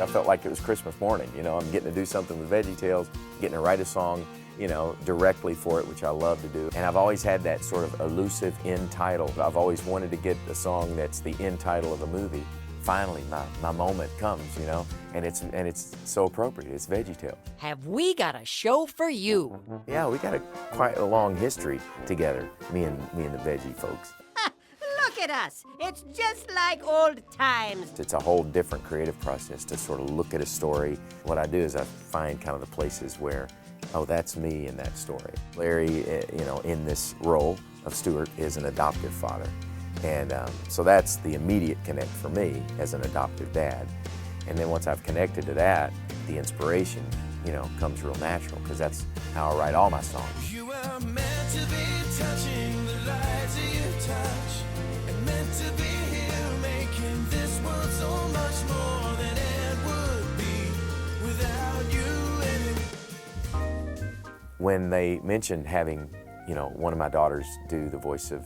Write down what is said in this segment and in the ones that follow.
I felt like it was Christmas morning, you know, I'm getting to do something with VeggieTales, getting to write a song, you know, directly for it, which I love to do. And I've always had that sort of elusive end title. I've always wanted to get a song that's the end title of a movie. Finally, my moment comes, you know, and it's so appropriate. It's VeggieTales. Have we got a show for you? Yeah, we got quite a long history together, me and the Veggie folks. Look at us. It's just like old times. It's a whole different creative process to sort of look at a story. What I do is I find kind of the places where, oh, that's me in that story. Larry, you know, in this role of Stuart is an adoptive father. And so that's the immediate connect for me as an adoptive dad. And then once I've connected to that, the inspiration, you know, comes real natural, because that's how I write all my songs. You are meant to be touching the lives that you touch, and meant to be here making this world so much more than it would be without you in it. When they mentioned having, you know, one of my daughters do the voice of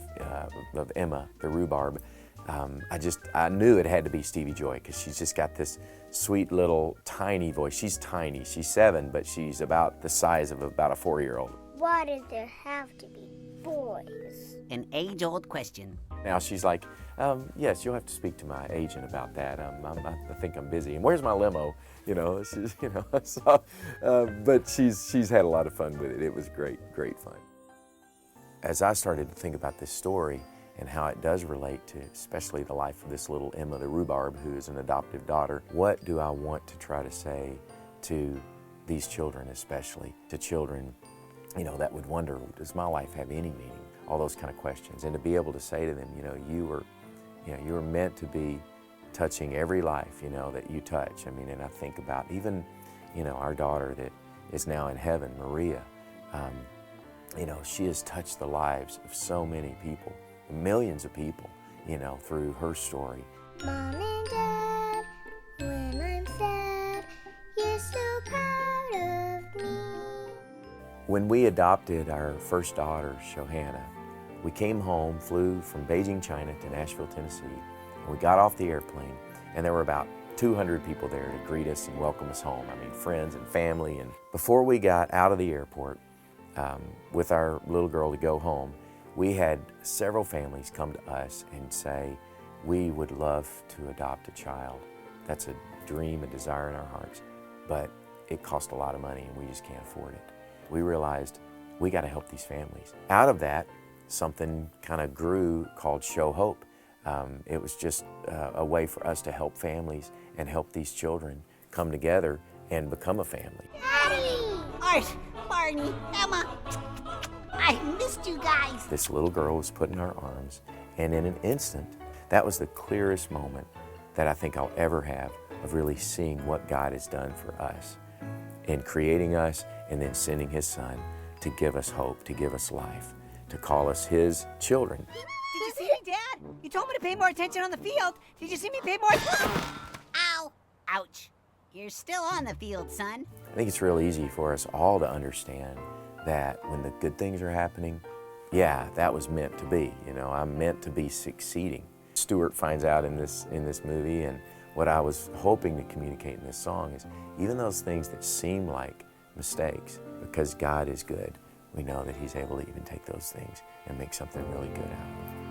Emma, the rhubarb, I knew it had to be Stevie Joy, because she's just got this sweet little tiny voice. She's tiny, she's 7, but she's about the size of about a 4-year-old. Why does there have to be boys? An age-old question. Now she's like, yes, you'll have to speak to my agent about that. I think I'm busy. And where's my limo? You know, she's, you know, so, but she's had a lot of fun with it. It was great fun. As I started to think about this story and how it does relate to especially the life of this little Emma the rhubarb, who is an adoptive daughter, what do I want to try to say to these children, especially to children, you know, that would wonder, does my life have any meaning? All those kind of questions. And to be able to say to them, you know, you were meant to be touching every life, you know, that you touch. I mean, and I think about even, you know, our daughter that is now in heaven, Maria. You know, she has touched the lives of so many people, millions of people, you know, through her story. Mom and Dad, when I'm sad, you're so proud of me. When we adopted our first daughter, Shohana, we came home, flew from Beijing, China to Nashville, Tennessee, and we got off the airplane, and there were about 200 people there to greet us and welcome us home. I mean, friends and family. And before we got out of the airport, with our little girl to go home, we had several families come to us and say, we would love to adopt a child. That's a dream, a desire in our hearts, but it costs a lot of money and we just can't afford it. We realized we got to help these families. Out of that, something kind of grew called Show Hope. It was just a way for us to help families and help these children come together and become a family. Daddy! Art, Barney, Emma, I missed you guys. This little girl was put in our arms, and in an instant, that was the clearest moment that I think I'll ever have of really seeing what God has done for us in creating us and then sending His Son to give us hope, to give us life, to call us His children. Did you see me, Dad? You told me to pay more attention on the field. Did you see me pay more attention? Ow! Ouch. You're still on the field, son. I think it's real easy for us all to understand that when the good things are happening, yeah, that was meant to be. You know, I'm meant to be succeeding. Stuart finds out in this movie, and what I was hoping to communicate in this song is even those things that seem like mistakes, because God is good, we know that He's able to even take those things and make something really good out of them.